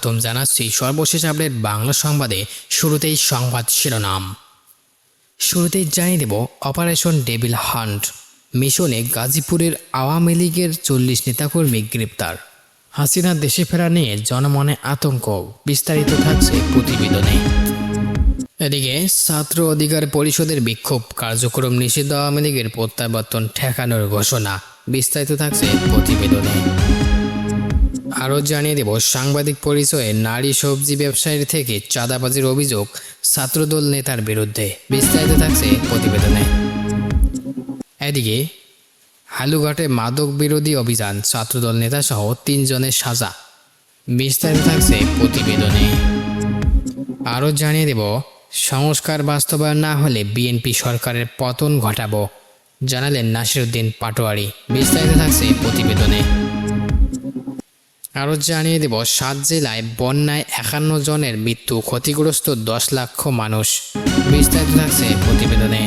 স্বাগতম জানাচ্ছি সর্বশেষ আপডেট বাংলা সংবাদে। শুরুতেই সংবাদ শিরোনাম। শুরুতেই জানিয়ে দেব অপারেশন ডেভিল হান্ট মিশনে গাজীপুরের আওয়ামী লীগের 40 নেতাকর্মী গ্রেপ্তার। হাসিনার দেশে ফেরা নিয়ে জনমনে আতঙ্ক, বিস্তারিত থাকছে প্রতিবেদনে। এদিকে ছাত্র অধিকার পরিষদের বিক্ষোভ কার্যক্রম নিষিদ্ধ, আওয়ামী লীগের প্রত্যাবর্তন ঠেকানোর ঘোষণা, বিস্তারিত থাকছে প্রতিবেদনে। আরও জানিয়ে দেব সাংবাদিক পরিচয়ে নারী সবজি ব্যবসায়ীর থেকে চাঁদাবাজির অভিযোগ ছাত্রদল নেতার বিরুদ্ধে, বিস্তারিত থাকছে প্রতিবেদনে। এদিকে হালুঘাটে মাদক বিরোধী অভিযান, ছাত্রদল নেতা সহ 3 জনের সাজা, বিস্তারিত থাকছে প্রতিবেদনে। আরও জানিয়ে দেব সংস্কার বাস্তবায়ন না হলে বিএনপি সরকারের পতন ঘটাবো, জানালেন নাসিরউদ্দিন পাটোয়ারি, বিস্তারিত থাকছে প্রতিবেদনে। আরও জানিয়ে দেব 7 জেলায় বন্যায় 51 জনের মৃত্যু, ক্ষতিগ্রস্ত 10 লাখ মানুষ, বিস্তারিত থাকছে প্রতিবেদনে।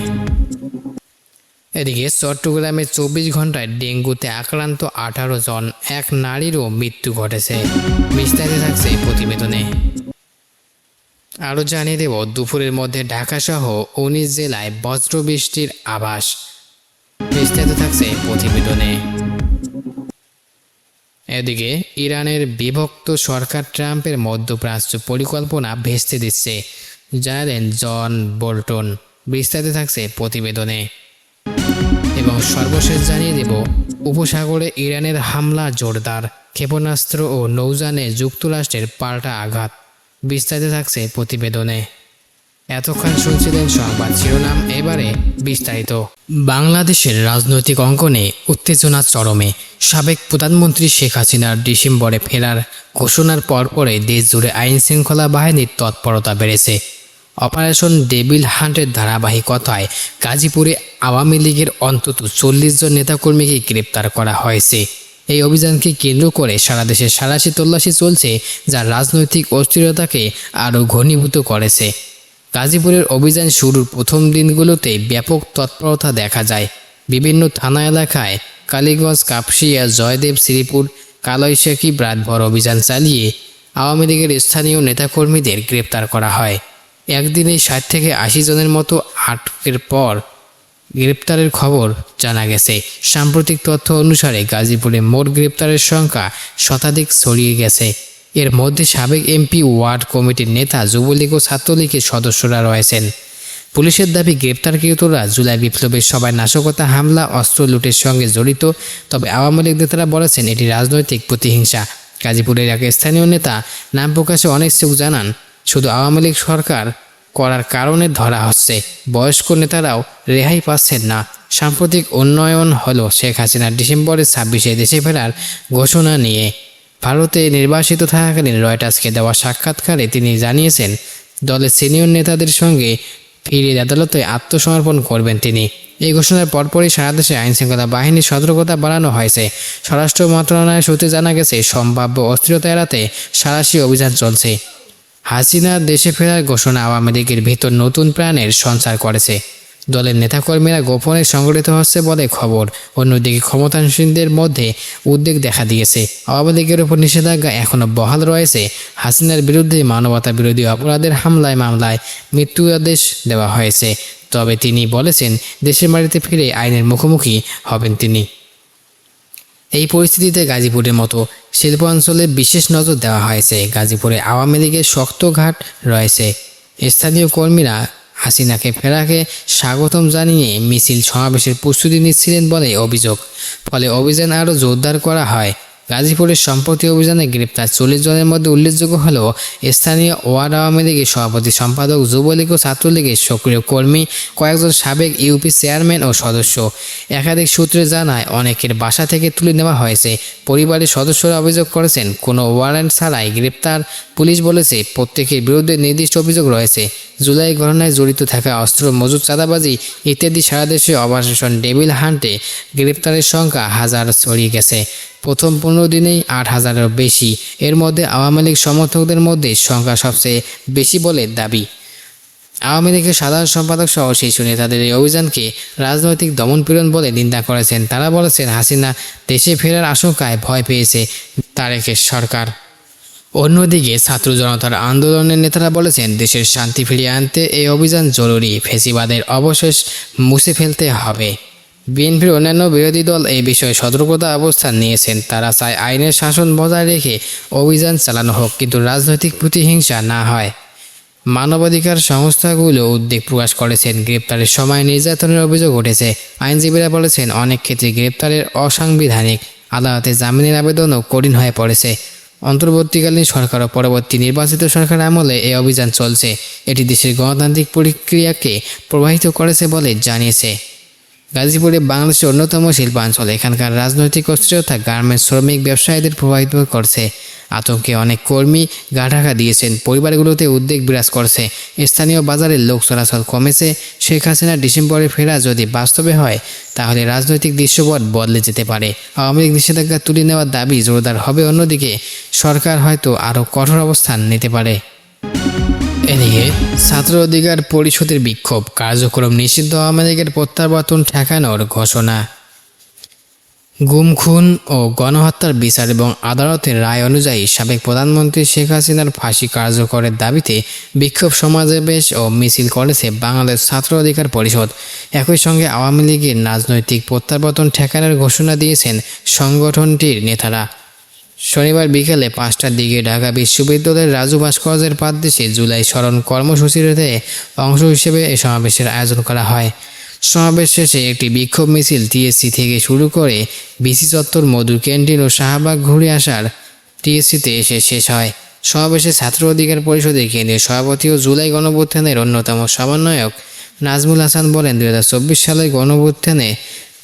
এদিকে চট্টগ্রামে 24 ঘন্টায় ডেঙ্গুতে আক্রান্ত 18 জন, এক নারীরও মৃত্যু ঘটেছে, বিস্তারিত থাকছে প্রতিবেদনে। আরও জানিয়ে দেব দুপুরের মধ্যে ঢাকাসহ 19 জেলায় বজ্রবৃষ্টির আভাস, বিস্তারিত থাকছে প্রতিবেদনে। এদিকে ইরানের বিভক্ত সরকার ট্রাম্পের মধ্যপ্রাচ্য পরিকল্পনা ভেস্তে দিচ্ছে, জানালেন জন বোল্টন, বিস্তারিত থাকছে প্রতিবেদনে। এবং সর্বশেষ জানিয়ে দেব উপসাগরে ইরানের হামলা জোরদার, ক্ষেপণাস্ত্র ও নৌযানে যুক্তরাষ্ট্রের পাল্টা আঘাত, বিস্তারিত থাকছে প্রতিবেদনে। এতক্ষণ শুনছিলেন সংবাদ শিরোনাম, এবারে বিস্তারিত। বাংলাদেশের রাজনৈতিক অঙ্গনে উত্তেজনা চরমে। সাবেক প্রধানমন্ত্রী শেখ হাসিনার ডিসেম্বরে ফেরার ঘোষণার পরপরে দেশ জুড়ে আইন শৃঙ্খলা বাহিনীর তৎপরতা বেড়েছে। অপারেশন ডেভিল হান্টের ধারাবাহিকতায় গাজীপুরে আওয়ামী লীগের অন্তত 40 জন নেতাকর্মীকে গ্রেপ্তার করা হয়েছে। এই অভিযানকে কেন্দ্র করে সারা দেশে সাঁড়াশি তল্লাশি চলছে, যা রাজনৈতিক অস্থিরতাকে আরও ঘনীভূত করেছে। গাজীপুরের অভিযান শুরুর প্রথম দিনগুলোতে ব্যাপক তৎপরতা দেখা যায়। বিভিন্ন থানা এলাকায় কালীগঞ্জ, কাপসিয়া, জয়দেব, শ্রীপুর, কালইশাকি রাতভর অভিযান চালিয়ে আওয়ামী লীগের স্থানীয় নেতাকর্মীদের গ্রেপ্তার করা হয়। একদিনে 60 থেকে 80 জনের মতো আটকের পর গ্রেপ্তারের খবর জানা গেছে। সাম্প্রতিক তথ্য অনুসারে গাজীপুরে মোট গ্রেপ্তারের সংখ্যা শতাধিক ছড়িয়ে গেছে। এর মধ্যে সাবেক এমপি, ওয়ার্ড কমিটির নেতা, যুবলীগ ও ছাত্রলীগের সদস্যরা রয়েছেন। পুলিশের দাবি গ্রেপ্তারকৃতরা জুলাই বিপ্লবের সবাই নাশকতা, হামলা, অস্ত্র লুটের সঙ্গে জড়িত। তবে আওয়ামী লীগ নেতারা বলেছেন এটি রাজনৈতিক প্রতিহিংসা। গাজীপুরের এক স্থানীয় নেতা নাম প্রকাশে অনিচ্ছুক জানান, শুধু আওয়ামী লীগ সরকার করার কারণে ধরা হচ্ছে, বয়স্ক নেতারাও রেহাই পাচ্ছেন না। সাম্প্রতিক উন্নয়ন হলো শেখ হাসিনার ডিসেম্বরের 26-এ দেশে ফেরার ঘোষণা নিয়ে। ভারতে নির্বাসিত থাকাকালীন রয়টার্সকে দেওয়া সাক্ষাৎকারে তিনি জানিয়েছেন দলের সিনিয়র নেতাদের সঙ্গে ফিরে আদালতে আত্মসমর্পণ করবেন তিনি। এই ঘোষণার পরপরই সারা দেশে আইনশৃঙ্খলা বাহিনীর সতর্কতা বাড়ানো হয়েছে। স্বরাষ্ট্র মন্ত্রণালয়ের সূত্রে জানা গেছে সম্ভাব্য অস্থিরতা এড়াতে সাঁড়াশি অভিযান চলছে। হাসিনার দেশে ফেরার ঘোষণা আওয়ামী লীগের ভিতর নতুন প্রাণের সঞ্চার করেছে। দলের নেতাকর্মীরা গোপনে সংগঠিত হচ্ছে বলে খবর। অন্যদিকে ক্ষমতাসীনদের মধ্যে উদ্বেগ দেখা দিয়েছে। আওয়ামী লীগের উপর নিষেধাজ্ঞা এখনও বহাল রয়েছে। হাসিনার বিরুদ্ধে মানবতা বিরোধী অপরাধের মামলায় মৃত্যুদণ্ড দেওয়া হয়েছে। তবে তিনি বলেছেন দেশের মাটিতে ফিরে আইনের মুখোমুখি হবেন তিনি। এই পরিস্থিতিতে গাজীপুরের মতো শিল্পাঞ্চলে বিশেষ নজর দেওয়া হয়েছে। গাজীপুরে আওয়ামী লীগের শক্ত ঘাট রয়েছে। স্থানীয় কর্মীরা হাসিনাকে ফেরাকে স্বাগতম জানিয়ে মিছিল সমাবেশের প্রস্তুতি নিচ্ছিলেন বলে অভিযোগ। ফলে অভিযান আরও জোরদার করা হয়। গাজীপুরের সম্প্রতি অভিযানে গ্রেপ্তার 40 জনের মধ্যে উল্লেখযোগ্য হল স্থানীয় ওয়ার্ড আওয়ামী লীগের সভাপতি, সম্পাদক, যুবলীগ ও ছাত্রলীগের সক্রিয় কর্মী, কয়েকজন সাবেক ইউপি চেয়ারম্যান ও সদস্য। একাধিক সূত্রে জানায় অনেকের বাসা থেকে তুলে নেওয়া হয়েছে। পরিবারের সদস্যরা অভিযোগ করেছেন কোনো ওয়ারেন্ট ছাড়াই গ্রেপ্তার। পুলিশ বলেছে প্রত্যেকের বিরুদ্ধে নির্দিষ্ট অভিযোগ রয়েছে। জুলাই ঘটনায় জড়িত থাকা অস্ত্র মজুত, চাঁদাবাজি ইত্যাদি। সারা দেশে অপারেশন ডেভিল হান্টে গ্রেপ্তারের সংখ্যা হাজার ছড়িয়ে গেছে। প্রথম 15 দিনেই 8,000-এরও বেশি। এর মধ্যে আওয়ামী লীগ সমর্থকদের মধ্যে সংখ্যা সবচেয়ে বেশি বলে দাবি। আওয়ামী লীগের সাধারণ সম্পাদক সহ শীর্ষ নেতাদের এই অভিযানকে রাজনৈতিক দমনপীড়ন বলে নিন্দা করেছেন। তারা বলেছেন হাসিনা দেশে ফেরার আশঙ্কায় ভয় পেয়েছে তারেকের সরকার। অন্যদিকে ছাত্র জনতার আন্দোলনের নেতারা বলেছেন, দেশের শান্তি ফিরিয়ে আনতে এই অভিযান জরুরি, ফ্যাসিবাদের অবশেষ মুছে ফেলতে হবে। বিএনপির অন্যান্য বিরোধী দল এই বিষয়ে সতর্কতা অবস্থান নিয়েছেন। তারা চায় আইনের শাসন বজায় রেখে অভিযান চালানো হোক, কিন্তু রাজনৈতিক প্রতিহিংসা না হয়। মানবাধিকার সংস্থাগুলো উদ্বেগ প্রকাশ করেছেন, গ্রেপ্তারের সময় নির্যাতনের অভিযোগ উঠেছে। আইনজীবীরা বলেছেন, অনেক ক্ষেত্রে গ্রেপ্তারের অসাংবিধানিক, আদালতে জামিনের আবেদনও কঠিন হয়ে পড়েছে। অন্তর্বর্তীকালীন সরকার ও পরবর্তী নির্বাচিত সরকার আমলে এই অভিযান চলছে। এটি দেশের গণতান্ত্রিক প্রক্রিয়াকে প্রভাবিত করেছে বলে জানিয়েছে। গাজীপুরে বাংলাদেশের অন্যতম শিল্পাঞ্চল, এখানকার রাজনৈতিক অস্থিরতা গার্মেন্টস শ্রমিক ব্যবসায়ীদের প্রভাবিত করছে। আতঙ্কে অনেক কর্মী গা ঢাকা দিয়েছেন, পরিবারগুলোতে উদ্বেগ বিরাজ করছে। স্থানীয় বাজারে লোক চলাচল কমেছে। শেখ হাসিনা ডিসেম্বরে ফেরা যদি বাস্তবে হয়, তাহলে রাজনৈতিক দৃশ্যপট বদলে যেতে পারে। আওয়ামী লীগ নিষেধাজ্ঞা তুলে নেওয়ার দাবি জোরদার হবে। অন্যদিকে সরকার হয়তো আরও কঠোর অবস্থান নিতে পারে। এদিকে ছাত্র অধিকার পরিষদের বিক্ষোভ, কার্যক্রম নিষিদ্ধ, আওয়ামী লীগের প্রত্যাবর্তন ঠেকানোর ঘোষণা। গুম, খুন ও গণহত্যার বিচার এবং আদালতের রায় অনুযায়ী সাবেক প্রধানমন্ত্রী শেখ হাসিনার ফাঁসি কার্যকরের দাবিতে বিক্ষোভ সমাবেশ ও মিছিল করেছে বাংলাদেশ ছাত্র অধিকার পরিষদ। একই সঙ্গে আওয়ামী লীগের রাজনৈতিক প্রত্যাবর্তন ঠেকানোর ঘোষণা দিয়েছেন সংগঠনটির নেতারা। শনিবার বিকেলে 5টার দিকে ঢাকা বিশ্ববিদ্যালয়ের রাজু ভাস্কর্যের পাদদেশে জুলাই স্মরণ কর্মসূচির অংশ হিসেবে এই সমাবেশের আয়োজন করা হয়। সমাবেশ শেষে একটি বিক্ষোভ মিছিল টিএসসি থেকে শুরু করে বিসি চত্বর, মধুর ক্যান্টিন ও শাহবাগ ঘুরে আসার টিএসসিতে এসে শেষ হয়। সমাবেশে ছাত্র অধিকার পরিষদের কেন্দ্রীয় সভাপতি ও জুলাই গণঅভ্যুত্থানের অন্যতম সমন্বয়ক নাজমুল হাসান বলেন, 2024 সালের গণঅভ্যুত্থানে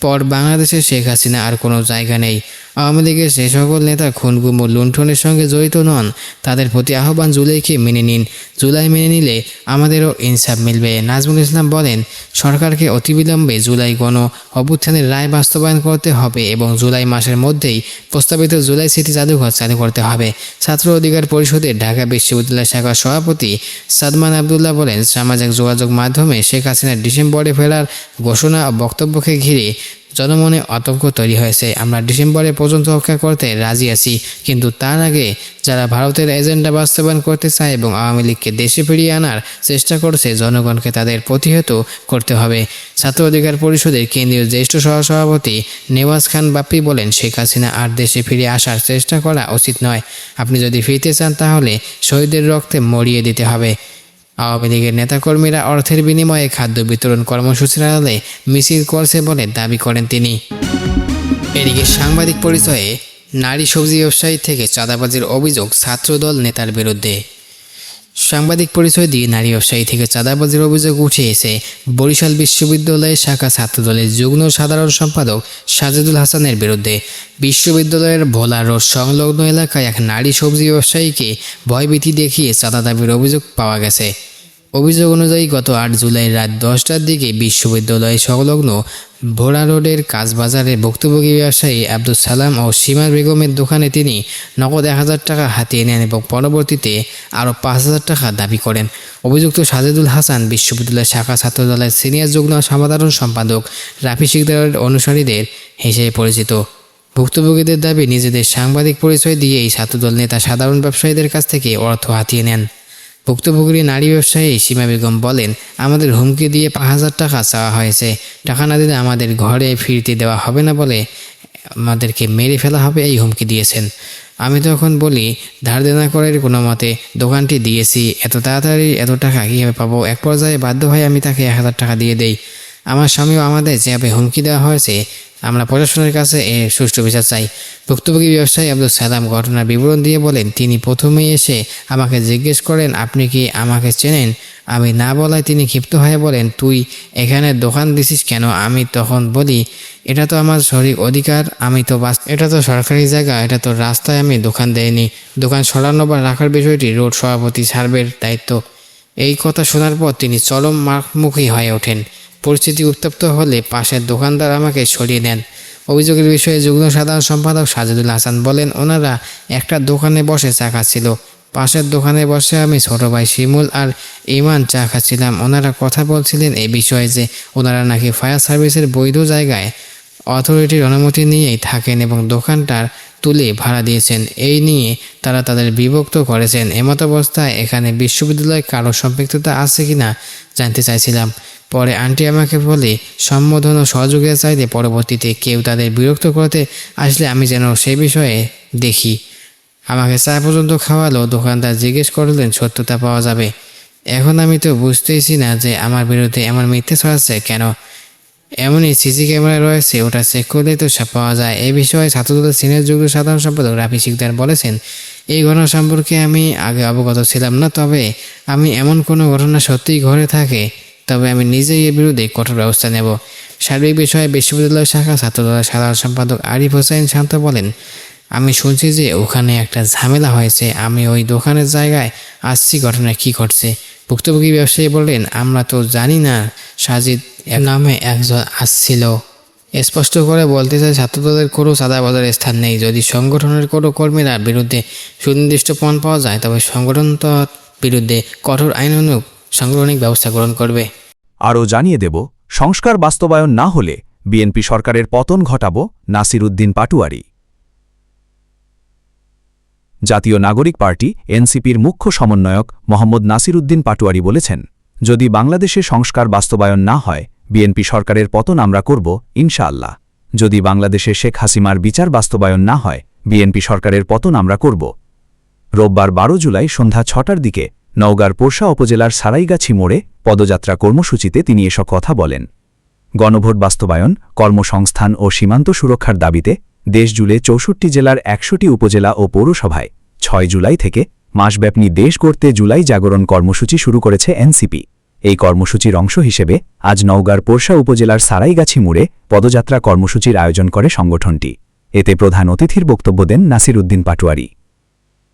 পর বাংলাদেশে শেখ হাসিনা আর কোনো জায়গা নেই। আওয়ামী লীগের যে সকল নেতা খুন, গুম ও লুণ্ঠনের সঙ্গে জড়িত নন, তাদের প্রতি আহ্বান জুলাইকে মেনে নিন। জুলাই মেনে নিলে আমাদেরও ইনসাফ মিলবে। নাজমুল ইসলাম বলেন, সরকারকে অতিবিলম্বে জুলাই গণ অভ্যুত্থানের রায় বাস্তবায়ন করতে হবে এবং জুলাই মাসের মধ্যেই প্রস্তাবিত জুলাই স্মৃতি জাদুঘর চালু করতে হবে। ছাত্র অধিকার পরিষদের ঢাকা বিশ্ববিদ্যালয় শাখার সভাপতি সাদমান আবদুল্লাহ বলেন, সামাজিক যোগাযোগ মাধ্যমে শেখ হাসিনার ডিসেম্বরে ফেরার ঘোষণা ও বক্তব্যকে ঘিরে জনমনে আতঙ্ক তৈরি হয়েছে। আমরা ডিসেম্বরে পর্যন্ত অপেক্ষা করতে রাজি আছি, কিন্তু তার আগে যারা ভারতের এজেন্ডা বাস্তবায়ন করতে চায় এবং আওয়ামী লীগকে দেশে ফিরিয়ে আনার চেষ্টা করছে, জনগণকে তাদের প্রতিহত করতে হবে। ছাত্র অধিকার পরিষদের কেন্দ্রীয় জ্যেষ্ঠ সহসভাপতি নেওয়াজ খান বাপ্পি বলেন, শেখ হাসিনা আর দেশে ফিরে আসার চেষ্টা করা উচিত নয়। আপনি যদি ফিরতে চান, তাহলে শহীদদের রক্তে মরিয়ে দিতে হবে। আওয়ামী লীগের নেতাকর্মীরা অর্থের বিনিময়ে খাদ্য বিতরণ কর্মসূচির আড়ালে মিছিল করছে বলে দাবি করেন তিনি। এদিকে সাংবাদিক পরিচয়ে নারী সবজি ব্যবসায়ী থেকে চাঁদাবাজির অভিযোগ ছাত্রদল নেতার বিরুদ্ধে। সাংবাদিক পরিচয় দিয়ে নারী ব্যবসায়ী থেকে চাঁদাবাজির অভিযোগ উঠে এসে বরিশাল বিশ্ববিদ্যালয়ের শাখা ছাত্রদলের যুগ্ম সাধারণ সম্পাদক সাজেদুল হাসানের বিরুদ্ধে। বিশ্ববিদ্যালয়ের ভোলা রোড সংলগ্ন এলাকায় এক নারী সবজি ব্যবসায়ীকে ভয়ভীতি দেখিয়ে চাঁদা দাবির অভিযোগ পাওয়া গেছে। অভিযোগ অনুযায়ী গত 8 জুলাই রাত 10টার দিকে বিশ্ববিদ্যালয় সংলগ্ন ভোলা রোডের কাজবাজারে ভুক্তভোগী ব্যবসায়ী আব্দুল সালাম ও সীমা বেগমের দোকানে তিনি নগদ 1000 টাকা হাতিয়ে নেন এবং পরবর্তীতে আরও 5000 টাকা দাবি করেন। অভিযুক্ত সাজেদুল হাসান বিশ্ববিদ্যালয় শাখা ছাত্রদলের সিনিয়র যুগ্ম সাধারণ সম্পাদক রাফি শিকদারের অনুসারীদের হিসেবে পরিচিত। ভুক্তভোগীদের দাবি, নিজেদের সাংবাদিক পরিচয় দিয়ে এই ছাত্রদল নেতা সাধারণ ব্যবসায়ীদের কাছ থেকে অর্থ হাতিয়ে নেন। ভুক্তভোগী নারী ব্যবসায়ী সীমা বেগম বলেন, আমাদের হুমকি দিয়ে 5000 টাকা চাওয়া হয়েছে। টাকা না দিলে আমাদের ঘরে ফিরতে দেওয়া হবে না বলে আমাদেরকে মেরে ফেলা হবে, এই হুমকি দিয়েছেন। আমি তখন বলি, ধার দেনা করে কোনো মতে দোকানটি দিয়েছি, এত তাড়াতাড়ি এত টাকা কীভাবে পাবো? এক পর্যায়ে বাধ্য হয়ে আমি তাকে 1000 টাকা দিয়ে দেই। আমার স্বামীও আমাদের যেভাবে হুমকি দেওয়া হয়েছে, আমরা প্রশাসনের কাছে এর সুষ্ঠু বিচার চাই। ভুক্তভোগী ব্যবসায়ী আব্দুল সালাম ঘটনার বিবরণ দিয়ে বলেন, তিনি প্রথমেই এসে আমাকে জিজ্ঞেস করেন, আপনি কি আমাকে চেনেন? আমি না বলায় তিনি ক্ষিপ্ত হয়ে বলেন, তুই এখানে দোকান দিছিস কেন? আমি তখন বলি, এটা তো আমার সঠিক অধিকার, এটা তো সরকারি জায়গা, এটা তো রাস্তায় আমি দোকান দেয়নি। দোকান সরানো বা রাখার বিষয়টি রোড সভাপতি সার্ভের দায়িত্ব। এই কথা শোনার পর তিনি চরম মুখী হয়ে ওঠেন। পরিস্থিতি উত্তপ্ত হলে পাশের দোকানদার আমাকে সরিয়ে নেন। অভিযোগের বিষয়ে যুগ্ম সাধারণ সম্পাদক সাজেদুল হাসান বলেন, ওনারা একটা দোকানে বসে চা খাচ্ছিল। পাশের দোকানে বসে আমি ছোট ভাই শিমুল আর ইমান চা খাচ্ছিলাম। ওনারা কথা বলছিলেন এই বিষয়ে যে ওনারা নাকি ফায়ার সার্ভিসের বৈধ জায়গায় অথরিটির অনুমতি নিয়েই থাকেন এবং দোকানটার তুলে ভাড়া দিয়েছেন। এই নিয়ে তারা তাদের বিভক্ত করেছেন। এমত অবস্থায় এখানে বিশ্ববিদ্যালয়ে কারো সম্পৃক্ততা আছে কিনা জানতে চাইছিলাম। পরে আন্টি আমাকে বলে সম্বোধন ও সহযোগিতা চাইলে পরবর্তীতে কেউ তাদের বিরক্ত করতে আসলে আমি যেন সেই বিষয়ে দেখি। আমাকে চা পর্যন্ত খাওয়ালো। দোকানদার জিজ্ঞেস করলেন সত্যতা পাওয়া যাবে। এখন আমি তো বুঝতেইছি না যে আমার বিরুদ্ধে এমন মিথ্যে ছড়াচ্ছে কেন। এমনই সিসি ক্যামেরা রয়েছে, ওটা চেক করলেই তো সব পাওয়া যায়। এই বিষয়ে ছাত্রদলের সিনিয়র যুগ্ম সাধারণ সম্পাদক রাফি শিকদার বলেছেন, এই ঘটনা সম্পর্কে আমি আগে অবগত ছিলাম না, তবে আমি এমন কোনো ঘটনা সত্যিই ঘটে থাকে তবে আমি নিজেই এর বিরুদ্ধে কঠোর ব্যবস্থা নেব। সার্বিক বিষয়ে বিশ্ববিদ্যালয় শাখা ছাত্রদলের সাধারণ সম্পাদক আরিফ হোসেন শান্ত বলেন, আমি শুনছি যে ওখানে একটা ঝামেলা হয়েছে। আমি ওই দোকানের জায়গায় আসছি, ঘটনা কি ঘটছে। ভুক্তভোগী ব্যবসায়ী বললেন, আমরা তো জানি না সাজিদ নামে একজন আসছিল। স্পষ্ট করে বলতে চাই, ছাত্রদলের কোনো চাঁদাবাজারের স্থান নেই। যদি সংগঠনের কোনো কর্মীরা বিরুদ্ধে সুনির্দিষ্ট প্রমাণ পাওয়া যায় তবে সংগঠন তার বিরুদ্ধে কঠোর আইনানুগ সাংগঠনিক ব্যবস্থা গ্রহণ করবে। আরও জানিয়ে দেব, সংস্কার বাস্তবায়ন না হলে বিএনপি সরকারের পতন ঘটাব নাসির উদ্দিন পাটোয়ারি। জাতীয় নাগরিক পার্টি এনসিপির মুখ্য সমন্বয়ক মোহাম্মদ নাসির উদ্দিন পাটোয়ারি বলেছেন, যদি বাংলাদেশে সংস্কার বাস্তবায়ন না হয় বিএনপি সরকারের পতন আমরা করব ইনশাআল্লাহ। যদি বাংলাদেশে শেখ হাসিনার বিচার বাস্তবায়ন না হয় বিএনপি সরকারের পতন আমরা করব। রোববার 12 জুলাই সন্ধ্যা 6টার দিকে নওগাঁর পোরশা উপজেলার সারাইগাছি মোড়ে পদযাত্রা কর্মসূচিতে তিনি এসব কথা বলেন। গণভোট বাস্তবায়ন, কর্মসংস্থান ও সীমান্ত সুরক্ষার দাবিতে দেশজুড়ে 64 জেলার 100টি উপজেলা ও পৌরসভায় 6 জুলাই থেকে মাসব্যাপী দেশ গড়তে জুলাই জাগরণ কর্মসূচি শুরু করেছে এনসিপি। এই কর্মসূচির অংশ হিসেবে আজ নওগাঁর পোরশা উপজেলার সারাইগাছি মোড়ে পদযাত্রা কর্মসূচির আয়োজন করে সংগঠনটি। এতে প্রধান অতিথির বক্তব্য দেন নাসির উদ্দিন পাটোয়ারি।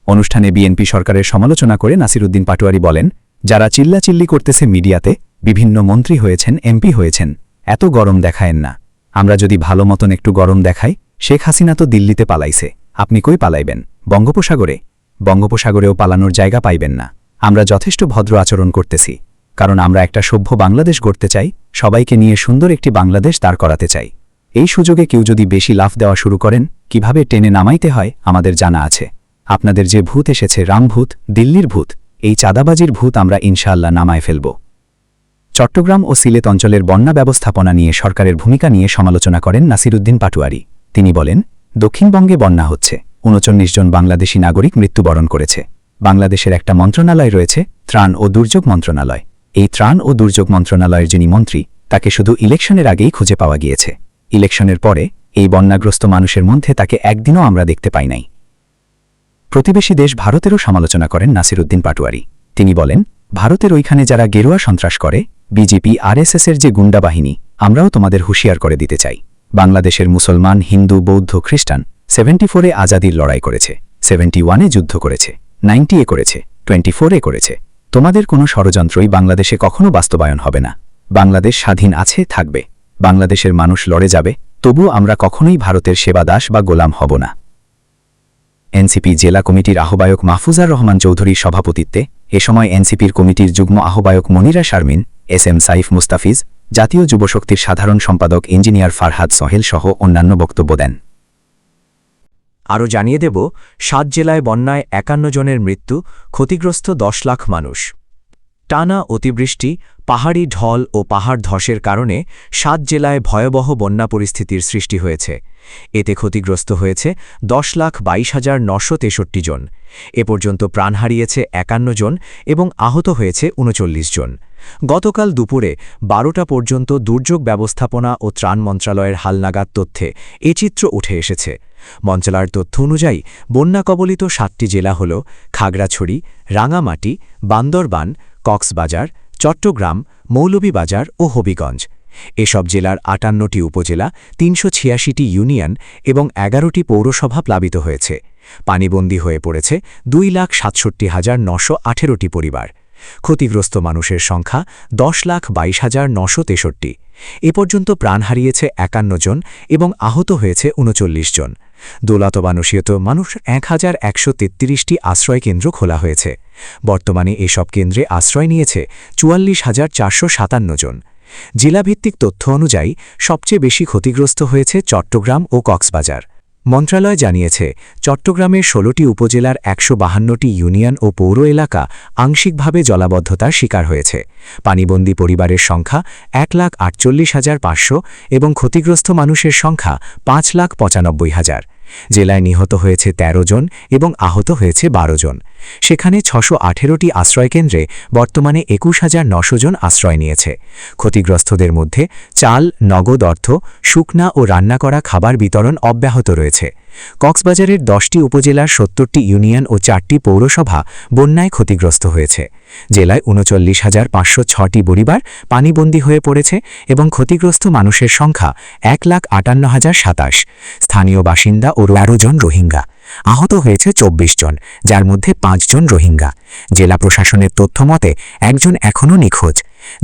অনুষ্ঠানে বিএনপি সরকারের সমালোচনা করে নাসির উদ্দিন পাটোয়ারি বলেন, যারা চিল্লাচিল্লি করতেছে মিডিয়াতে, বিভিন্ন মন্ত্রী হয়েছেন, এমপি হয়েছেন, এত গরম দেখায়েন না। আমরা যদি ভালো মতন একটু গরম দেখাই, শেখ হাসিনা তো দিল্লিতে পালাইছে, আপনি কই পালাইবেন? বঙ্গোপসাগরে? বঙ্গোপসাগরেও পালানোর জায়গা পাইবেন না। আমরা যথেষ্ট ভদ্র আচরণ করতেছি, কারণ আমরা একটা সভ্য বাংলাদেশ গড়তে চাই, সবাইকে নিয়ে সুন্দর একটি বাংলাদেশ দাঁড় করাতে চাই। এই সুযোগে কেউ যদি বেশি লাফ দেওয়া শুরু করেন, কিভাবে টেনে নামাইতে হয় আমাদের জানা আছে। আপনাদের যে ভূত এসেছে, রামভূত, দিল্লির ভূত, এই চাঁদাবাজির ভূত আমরা ইনশাআল্লাহ নামায় ফেলব। চট্টগ্রাম ও সিলেট অঞ্চলের বন্যা ব্যবস্থাপনা নিয়ে সরকারের ভূমিকা নিয়ে সমালোচনা করেন নাসির উদ্দিন পাটোয়ারি। তিনি বলেন, দক্ষিণবঙ্গে বন্যা হচ্ছে, 39 জন বাংলাদেশি নাগরিক মৃত্যুবরণ করেছে। বাংলাদেশের একটা মন্ত্রণালয় রয়েছে, ত্রাণ ও দুর্যোগ মন্ত্রণালয়। এই ত্রাণ ও দুর্যোগ মন্ত্রণালয়ের যিনি মন্ত্রী, তাকে শুধু ইলেকশনের আগেই খুঁজে পাওয়া গিয়েছে। ইলেকশনের পরে এই বন্যাগ্রস্ত মানুষের মধ্যে তাকে একদিনও আমরা দেখতে পাই নাই। প্রতিবেশী দেশ ভারতেরও সমালোচনা করেন নাসির উদ্দিন পাটোয়ারি। তিনি বলেন, ভারতের ওইখানে যারা গেরুয়া সন্ত্রাস করে, বিজেপি আরএসএসের যে গুন্ডা বাহিনী, আমরাও তোমাদের হুঁশিয়ার করে দিতে চাই। বাংলাদেশের মুসলমান, হিন্দু, বৌদ্ধ, খ্রিস্টান 74-এ আজাদির লড়াই করেছে, 71-এ যুদ্ধ করেছে, 90-এ করেছে, 24-এ করেছে। তোমাদের কোনো ষড়যন্ত্রই বাংলাদেশে কখনো বাস্তবায়ন হবে না। বাংলাদেশ স্বাধীন আছে, থাকবে। বাংলাদেশের মানুষ লড়ে যাবে, তবুও আমরা কখনোই ভারতের সেবাদাস বা গোলাম হব না। এনসিপি জেলা কমিটির আহ্বায়ক মাহফুজার রহমান চৌধুরীর সভাপতিত্বে এ সময় এনসিপির কমিটির যুগ্ম আহ্বায়ক মনিরা শারমিন, এসএম সাইফ মুস্তাফিজ, জাতীয় যুবশক্তির সাধারণ সম্পাদক ইঞ্জিনিয়ার ফারহাদ সোহেল সহ অন্যান্য বক্তব্য দেন। আরও জানিয়ে দেব, 7 জেলায় বন্যায় 51 জনের মৃত্যু, ক্ষতিগ্রস্ত 10 লাখ মানুষ। টানা অতিবৃষ্টি, পাহাড়ি ঢল ও পাহাড় ধসের কারণে 7 জেলায় ভয়াবহ বন্যা পরিস্থিতির সৃষ্টি হয়েছে। এতে ক্ষতিগ্রস্ত হয়েছে 10,22,963 জন। এ পর্যন্ত প্রাণ হারিয়েছে 51 জন এবং আহত হয়েছে 39 জন। গতকাল দুপুরে 12টা পর্যন্ত দুর্যোগ ব্যবস্থাপনা ও ত্রাণ মন্ত্রণালয়ের হালনাগাদ তথ্যে এ চিত্র উঠে এসেছে। মন্ত্রণালয়ের তথ্য অনুযায়ী বন্যা কবলিত 7টি জেলা হল খাগড়াছড়ি, রাঙামাটি, বান্দরবান, কক্সবাজার, চট্টগ্রাম, মৌলভীবাজার ও হবিগঞ্জ। এসব জেলার 58টি উপজেলা, 386টি ইউনিয়ন এবং 11টি পৌরসভা প্লাবিত হয়েছে। পানিবন্দী হয়ে পড়েছে 2,67,918টি পরিবার। ক্ষতিগ্রস্ত মানুষের সংখ্যা 10,22,963। এ পর্যন্ত প্রাণ হারিয়েছে 51 জন এবং আহত হয়েছে 39 জন। দৌলতবানুষিয়ত মানুষ 1,133টি আশ্রয়কেন্দ্র খোলা হয়েছে। বর্তমানে এসব কেন্দ্রে আশ্রয় নিয়েছে 44,457 জন। জেলাভিত্তিক তথ্য অনুযায়ী সবচেয়ে বেশি ক্ষতিগ্রস্ত হয়েছে চট্টগ্রাম ও কক্সবাজার। মন্ত্রণালয় জানিয়েছে, চট্টগ্রামের ১৬টি উপজেলার ১৫২টি ইউনিয়ন ও পৌর এলাকা আংশিকভাবে জলাবদ্ধতার শিকার হয়েছে। পানিবন্দী পরিবারের সংখ্যা ১,৪৮,৫০০ এবং ক্ষতিগ্রস্ত মানুষের সংখ্যা ৫,৯৫,০০০। জেলায় নিহত হয়েছে ১৩ জন এবং আহত হয়েছে ১২ জন। সেখানে ৬১৮টি আশ্রয়কেন্দ্রে বর্তমানে ২১,৯০০ জন আশ্রয় নিয়েছে। ক্ষতিগ্রস্তদের মধ্যে চাল, নগদ অর্থ, শুকনা ও রান্না করা খাবার বিতরণ অব্যাহত রয়েছে। কক্সবাজারের ১০টি উপজেলার ৭০টি ইউনিয়ন ও ৪টি পৌরসভা বন্যায় ক্ষতিগ্রস্ত হয়েছে। জেলায় ৩৯,৫০৬টি পরিবার পানিবন্দী হয়ে পড়েছে এবং ক্ষতিগ্রস্ত মানুষের সংখ্যা ১,৫৮,০২৭। স্থানীয় বাসিন্দা ও ১৩ জন রোহিঙ্গা। আহত হয়েছে ২৪ জন, যার মধ্যে ৫ জন রোহিঙ্গা। জেলা প্রশাসনের তথ্যমতে একজন এখনও নিখোঁজ।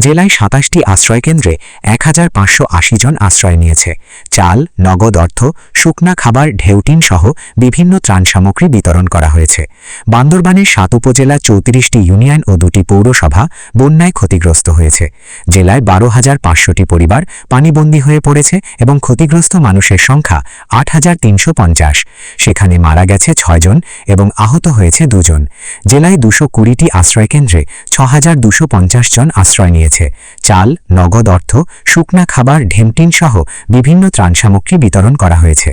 জেলায় ২৭টি আশ্রয়কেন্দ্রে ১,৫৮০ জন আশ্রয় নিয়েছে। চাল, নগদ অর্থ, শুকনা খাবার, ঢেউটিন সহ বিভিন্ন ত্রাণ সামগ্রী বিতরণ করা হয়েছে। বান্দরবানের ৭ উপজেলা ৩৪টি ইউনিয়ন ও ২টি পৌরসভা বন্যায় ক্ষতিগ্রস্ত হয়েছে। জেলায় ১২,৫০০টি পরিবার পানিবন্দী হয়ে পড়েছে এবং ক্ষতিগ্রস্ত মানুষের সংখ্যা ৮,৩৫০। সেখানে মারা গেছে ৬ জন এবং আহত হয়েছে ২ জন। জেলায় ২২০টি আশ্রয়কেন্দ্রে ৬,২৫০ জন আশ্রয় নিয়েছে। চাল, নগদ অর্থ, শুকনা খাবার, ঢেমটিন সহ বিভিন্ন ত্রাণ সামগ্রী বিতরণ করা হয়েছে।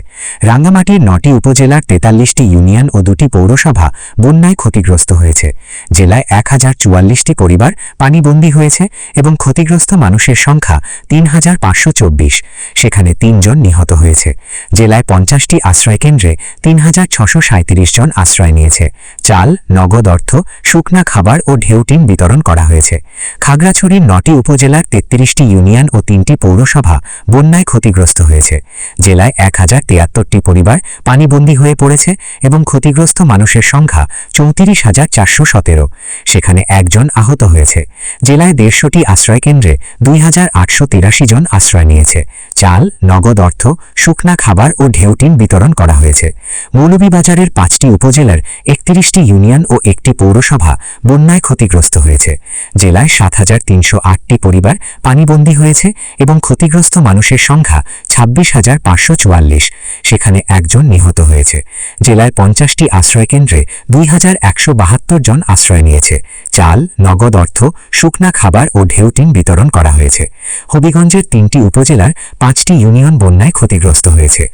রাঙ্গামাটির ৯টি উপজেলার ৪৩টি ইউনিয়ন ও ২টি পৌরসভা বন্যায় ক্ষতিগ্রস্ত হয়েছে। জেলায় ১,০৪৪টি পরিবার পানিবন্দী হয়েছে এবং ক্ষতিগ্রস্ত মানুষের সংখ্যা ৩,৫২৪। সেখানে ৩ জন নিহত হয়েছে। জেলায় ৫০টি আশ্রয়কেন্দ্রে ৩,৬৩৭ জন আশ্রয় নিয়েছে। চাল, নগদ অর্থ, শুকনা খাবার ও ঢেউটিন বিতরণ করা হয়েছে। খাগড়াছড়ির ৯টি উপজেলার ৩৩টি ইউনিয়ন ও ৩টি পৌরসভা বন্যায় ক্ষতিগ্রস্ত হয়েছে। জেলায় ১,০৭৩টি পরিবার পানিবন্দী হয়ে পড়েছে এবং ক্ষতিগ্রস্ত মানুষের সংখ্যা ৩৪,৪১৭। সেখানে ১ জন আহত হয়েছে। জেলায় ১৫০টি আশ্রয়কেন্দ্রে ২,৮৮৩ জন আশ্রয় নিয়েছে। চাল, নগদ অর্থ, শুকনা খাবার ও ঢেউটিন বিতরণ করা হয়েছে। মৌলভীবাজারের ৫টি উপজেলার ৩১টি ইউনিয়ন ও ১টি পৌরসভা বন্যায় ক্ষতিগ্রস্ত হয়েছে। জেলায় ৭,৩০৮টি পরিবার পানিবন্দী হয়েছে এবং ক্ষতিগ্রস্ত মানুষের সংখ্যা ২৬,৫৪৪। সেখানে ১ জন নিহত হয়েছে। জেলায় ৫০টি আশ্রয়কেন্দ্রে ২,১৭২ জন আশ্রয় নিয়েছে। চাল, নগদ অর্থ, শুকনা খাবার ও ঢেউটিন বিতরণ করা হয়েছে। হবিগঞ্জের ৩টি উপজেলার ৫টি ইউনিয়ন বন্যায় ক্ষতিগ্রস্ত হয়েছে।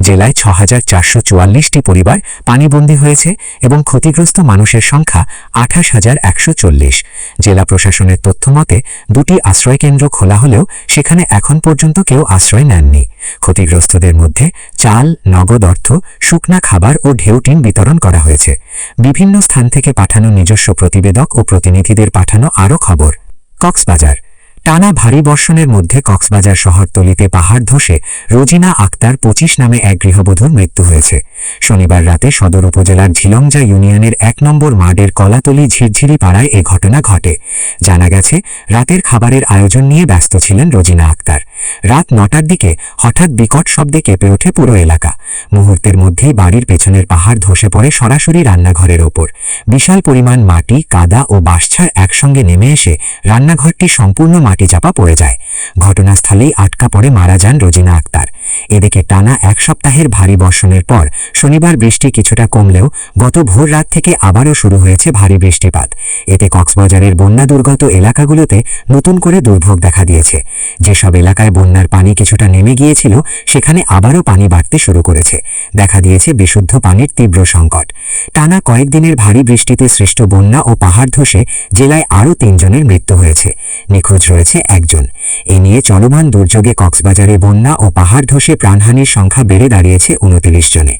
জেলায় ৬,৪৪৪টি পরিবার পানিবন্দী হয়েছে এবং ক্ষতিগ্রস্ত মানুষের সংখ্যা ২৮,১৪০। জেলা প্রশাসনের তথ্যমতে ২টি আশ্রয়কেন্দ্র খোলা হলেও সেখানে এখন পর্যন্ত কেউ আশ্রয় নেননি। ক্ষতিগ্রস্তদের মধ্যে চাল, নগদ অর্থ, শুকনা খাবার ও ঢেউটিন বিতরণ করা হয়েছে। বিভিন্ন স্থান থেকে পাঠানো নিজস্ব প্রতিবেদক ও প্রতিনিধিদের পাঠানো আরও খবর। কক্সবাজার। টানা ভারী বর্ষণের মধ্যে কক্সবাজার শহরতলিতে পাহাড় ধসে রোজিনা আক্তার ২৫ নামে এক গৃহবধূর মৃত্যু হয়েছে। শনিবার রাতে সদর উপজেলার ঝিলংজা ইউনিয়নের ১ নম্বর মার্ডের কলাতলি ঝিরঝিরি পাড়ায় এ ঘটনা ঘটে। জানা গেছে, রাতের খাবারের আয়োজন নিয়ে ব্যস্ত ছিলেন রোজিনা আক্তার। রাত ৯টার দিকে হঠাৎ বিকট শব্দে কেঁপে ওঠে পুরো এলাকা। মুহূর্তের মধ্যেই বাড়ির পেছনের পাহাড় ধসে পড়ে সরাসরি রান্নাঘরের ওপর। বিশাল পরিমাণ মাটি, কাদা ও বাঁশঝাড় একসঙ্গে নেমে এসে রান্নাঘরটি সম্পূর্ণ মাটি চাপা পড়ে যায়। ঘটনাস্থলেই আটকা পড়ে মারা যান রোজিনা আক্তার। এদিকে টানা ১ সপ্তাহের ভারী বর্ষণের পর শনিবার বৃষ্টি কিছুটা কমলেও গত ভোর রাত থেকে আবারও শুরু হয়েছে ভারী বৃষ্টিপাত। এতে কক্সবাজারের বন্যা দুর্গত এলাকাগুলোতে নতুন করে দুর্ভোগ দেখা দিয়েছে। যেসব এলাকায় বন্যার পানি কিছুটা নেমে গিয়েছিল সেখানে আবারও পানি বাড়তে শুরু করেছে। দেখা দিয়েছে বিশুদ্ধ পানির তীব্র সংকট। টানা কয়েকদিনের ভারী বৃষ্টিতে সৃষ্ট বন্যা ও পাহাড় ধসে জেলায় আরও ৩ জনের মৃত্যু হয়েছে। নিখোঁজ রয়েছে ১ জন। এ নিয়ে চলমান দুর্যোগে কক্সবাজারে বন্যা ও পাহাড় ধসে প্রাণহানির সংখ্যা বেড়ে দাঁড়িয়েছে ২৯ জনে।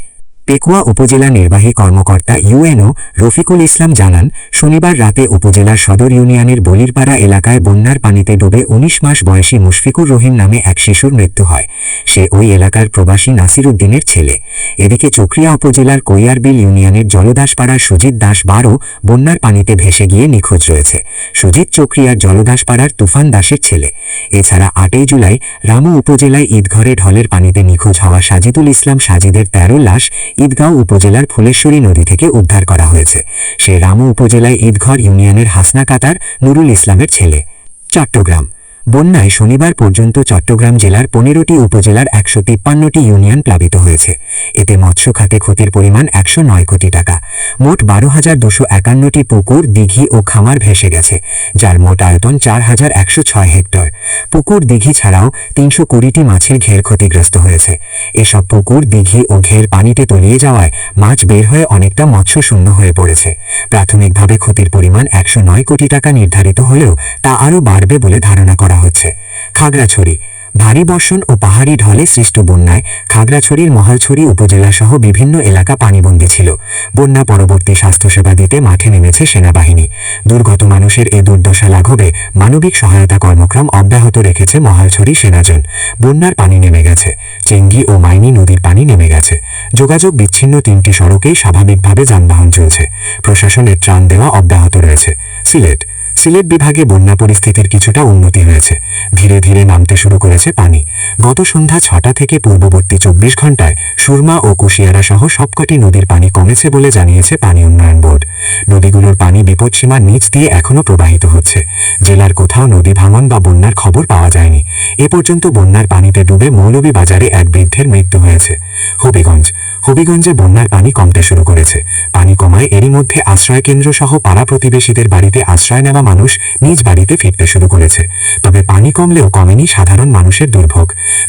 পেকুয়া উপজেলা নির্বাহী কর্মকর্তা ইউএনও রফিকুল ইসলাম জানান, শনিবার রাতে উপজেলার সদর ইউনিয়নের বলিরপাড়া এলাকায় বন্যার পানিতে ডুবে ১৯ মাস বয়সী মুশফিকুর রহিম নামে এক শিশুর মৃত্যু হয়। সে ওই এলাকার প্রবাসী নাসির উদ্দিনের ছেলে। এদিকে চকরিয়া উপজেলার কৈয়ারবিল ইউনিয়নের জলদাসপাড়ার সুজিত দাস ১২ বন্যার পানিতে ভেসে গিয়ে নিখোঁজ রয়েছে। সুজিত চকরিয়ার জলদাসপাড়ার তুফান দাসের ছেলে। এছাড়া ৮ই জুলাই রামু উপজেলায় ঈদঘরে ঢলের পানিতে নিখোঁজ হওয়া সাজিদুল ইসলাম সাজিদের ১৩ লাশ ঈদগাঁও উপজেলার ফুলেশ্বরী নদী থেকে উদ্ধার করা হয়েছে। সে রামু উপজেলায় ঈদঘর ইউনিয়নের হাসনা কাতার নুরুল ইসলামের ছেলে। চট্টগ্রাম। বন্যায় শনিবার পর্যন্ত চট্টগ্রাম জেলার 15টি উপজেলার 153টি ইউনিয়ন প্লাবিত হয়েছে। এতে মৎস্য খাতে ক্ষতির পরিমাণ 109 কোটি টাকা। মোট 12,251টি পুকুর, দিঘি ও খামার ভেসে গেছে, যার মোট আয়তন 4,106 হেক্টর। পুকুর, দিঘি ছাড়াও 320টি মাছের ঘের ক্ষতিগ্রস্ত হয়েছে। এসব পুকুর, দিঘি ও ঘের পানিতে তলিয়ে যাওয়ায় মাছ বের হয়ে অনেকটা মৎস্যশূন্য হয়ে পড়েছে। প্রাথমিকভাবে ক্ষতির পরিমাণ 109 কোটি টাকা নির্ধারিত হলেও তা আরও বাড়বে বলে ধারণা করা হচ্ছে। খাগড়াছড়ি। ভারী বর্ষণ ও পাহাড়ি ঢলে সৃষ্ট বন্যায় খাগড়াছড়ির মহালছড়ি উপজেলাসহ বিভিন্ন এলাকা পানিবন্দী ছিল। বন্যা পরবর্তী স্বাস্থ্যসেবা দিতে মাঠে নেমেছে সেনাবাহিনী। দুর্গত মানুষের এ দুর্দশা লাঘবে মানবিক সহায়তা কর্মক্রম অব্যাহত রেখেছে মহালছড়ি সেনাজন। বন্যার পানি নেমে গেছে, চেঙ্গি ও মাইনি নদীর পানি নেমে গেছে। যোগাযোগ বিচ্ছিন্ন 3টি সড়কেই স্বাভাবিকভাবে যানবাহন চলছে। প্রশাসনের ত্রাণ দেওয়া অব্যাহত রয়েছে। সিলেট বিভাগে বন্যা পরিস্থিতির কিছুটা উন্নতি হয়েছে। ধীরে ধীরে নামতে শুরু করেছে পানি। গত সন্ধ্যা 6টা থেকে পূর্ববর্তী 24 ঘন্টায় সুরমা ও কুশিয়ারা সহ সবকটি নদীর পানি কমেছে বলে জানিয়েছে পানি উন্নয়ন বোর্ড। নদীগুলোর পানি বিপদসীমার নিচ দিয়ে এখনও প্রবাহিত হচ্ছে। জেলার কোথাও নদী ভাঙন বা বন্যার খবর পাওয়া যায়নি। এ পর্যন্ত বন্যার পানিতে ডুবে মৌলভীবাজারে এক বৃদ্ধের মৃত্যু হয়েছে। হবিগঞ্জে বন্যার পানি কমতে শুরু করেছে। পানি কমায় এরই মধ্যে আশ্রয়কেন্দ্র সহ পাড়া প্রতিবেশীদের বাড়িতে আশ্রয় নেওয়া মানুষ নিজ বাড়িতে ফিরতে শুরু করেছে। তবে পানি কমলেও কমেনি সাধারণ মানুষের দুর্ভোগ।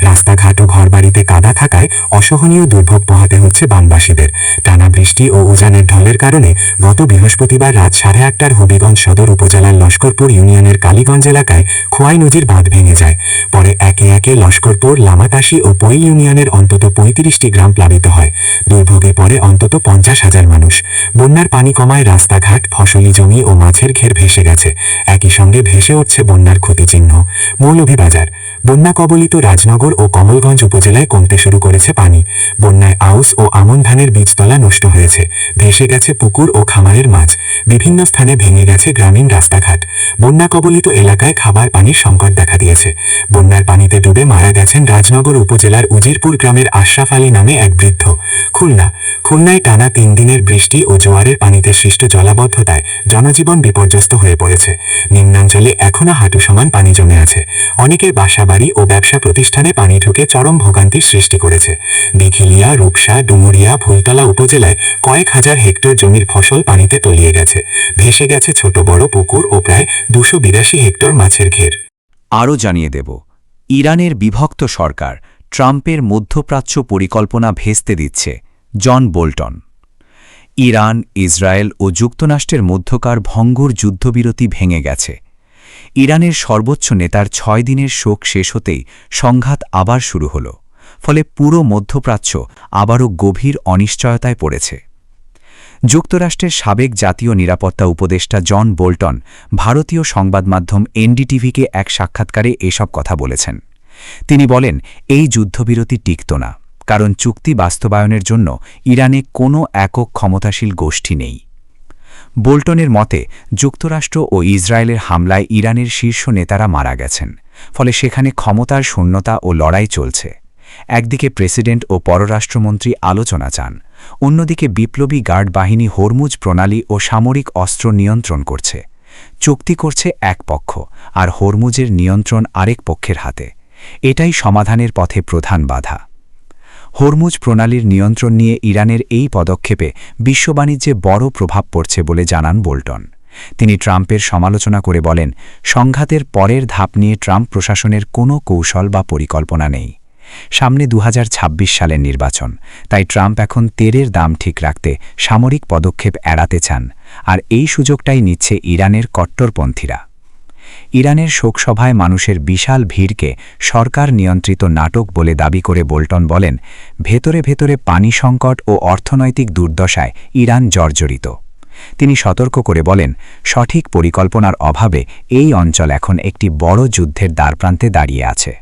রাস্তাঘাট ও ঘরবাড়িতে কাদা থাকায় অসহনীয় দুর্ভোগ পোহাতে হচ্ছে বানবাসীদের। টানা বৃষ্টি ও উজানের ঢলের কারণে গত বৃহস্পতিবার রাত 8:30টার হবিগঞ্জ সদর উপজেলার লস্করপুর ইউনিয়নের কালীগঞ্জ এলাকায় খোয়াই নদীর বাঁধ ভেঙে যায়। পরে একে একে লস্করপুর, লামাতাসি ও পৈল ইউনিয়নের অন্তত 35টি গ্রাম প্লাবিত হয়। দুর্ভোগে পড়ে অন্তত 50,000 মানুষ। বন্যার পানি কমায় রাস্তাঘাট, ফসলি জমি ও মাছের ঘের ভেসে গেছে। একই সঙ্গে ভেসে উঠছে বন্যার ক্ষতিচিহ্ন। মৌলভীবাজার। বন্যা কবলিত রাজনগর ও কমলগঞ্জ উপজেলায় কমতে শুরু করেছে পানি। বন্যায় আউশ ও আমন ধানের বীজতলা নষ্ট হয়েছে। ভেসে গেছে পুকুর ও খামারের মাছ। বিভিন্ন স্থানে ভেঙে গেছে গ্রামীণ রাস্তাঘাট। বন্যা কবলিত এলাকায় খাবার পানির সংকট দেখা দিয়েছে। বন্যার পানিতে ডুবে মারা গেছেন রাজনগর উপজেলার উজিরপুর গ্রামের আশরাফ আলী নামে এক বৃদ্ধ। খুলনায় টানা 3 দিনের বৃষ্টি ও জোয়ারের পানিতে সৃষ্ট জলাবদ্ধতায় জনজীবন বিপর্যস্ত হয়ে পড়েছে। নিম্নাঞ্চলে এখনও হাঁটু সমান পানি জমে আছে। অনেকের বাসাবাড়ি ও ব্যবসা প্রতিষ্ঠানে পানি ঢুকে চরম ভোগান্তির সৃষ্টি করেছে। দিঘিলিয়া, রূপসা, ডুমুরিয়া, ফুলতলা উপজেলায় কয়েক হাজার হেক্টর জমির ফসল পানিতে তলিয়ে গেছে। ভেসে গেছে ছোট বড় পুকুর ও প্রায় 282 হেক্টর মাছের ঘের। আরও জানিয়ে দেব, ইরানের বিভক্ত সরকার ট্রাম্পের মধ্যপ্রাচ্য পরিকল্পনা ভেস্তে দিচ্ছে, জন বোল্টন। ইরান, ইসরায়েল ও যুক্তরাষ্ট্রের মধ্যকার ভঙ্গুর যুদ্ধবিরতি ভেঙে গেছে। ইরানের সর্বোচ্চ নেতার 6 দিনের শোক শেষ হতেই সংঘাত আবার শুরু হল। ফলে পুরো মধ্যপ্রাচ্য আবারও গভীর অনিশ্চয়তায় পড়েছে। যুক্তরাষ্ট্রের সাবেক জাতীয় নিরাপত্তা উপদেষ্টা জন বোল্টন ভারতীয় সংবাদমাধ্যম এনডিটিভিকে এক সাক্ষাৎকারে এসব কথা বলেছেন। তিনি বলেন, এই যুদ্ধবিরতি টিকত না, কারণ চুক্তি বাস্তবায়নের জন্য ইরানে কোনো একক ক্ষমতাশীল গোষ্ঠী নেই। বোল্টনের মতে, যুক্তরাষ্ট্র ও ইসরায়েলের হামলায় ইরানের শীর্ষ নেতারা মারা গেছেন। ফলে সেখানে ক্ষমতার শূন্যতা ও লড়াই চলছে। একদিকে প্রেসিডেন্ট ও পররাষ্ট্রমন্ত্রী আলোচনা চান, অন্যদিকে বিপ্লবী গার্ড বাহিনী হরমুজ প্রণালী ও সামরিক অস্ত্র নিয়ন্ত্রণ করছে। চুক্তি করছে এক পক্ষ, আর হরমুজের নিয়ন্ত্রণ আরেক পক্ষের হাতে। এটাই সমাধানের পথে প্রধান বাধা। হরমুজ প্রণালীর নিয়ন্ত্রণ নিয়ে ইরানের এই পদক্ষেপে বিশ্ব বাণিজ্যে বড় প্রভাব পড়ছে বলে জানান বোল্টন। তিনি ট্রাম্পের সমালোচনা করে বলেন, সংঘাতের পরের ধাপ নিয়ে ট্রাম্প প্রশাসনের কোনো কৌশল বা পরিকল্পনা নেই। সামনে 2026 সালের নির্বাচন, তাই ট্রাম্প এখন তেলের দাম ঠিক রাখতে সামরিক পদক্ষেপ এড়াতে চান, আর এই সুযোগটাই নিচ্ছে ইরানের কট্টরপন্থীরা। ইরানের শোকসভায় মানুষের বিশাল ভিড়কে সরকার নিয়ন্ত্রিত নাটক বলে দাবি করে বোল্টন বলেন, ভেতরে ভেতরে পানি সংকট ও অর্থনৈতিক দুর্দশায় ইরান জর্জরিত। তিনি সতর্ক করে বলেন, সঠিক পরিকল্পনার অভাবে এই অঞ্চল এখন একটি বড় যুদ্ধের দ্বারপ্রান্তে দাঁড়িয়ে আছে।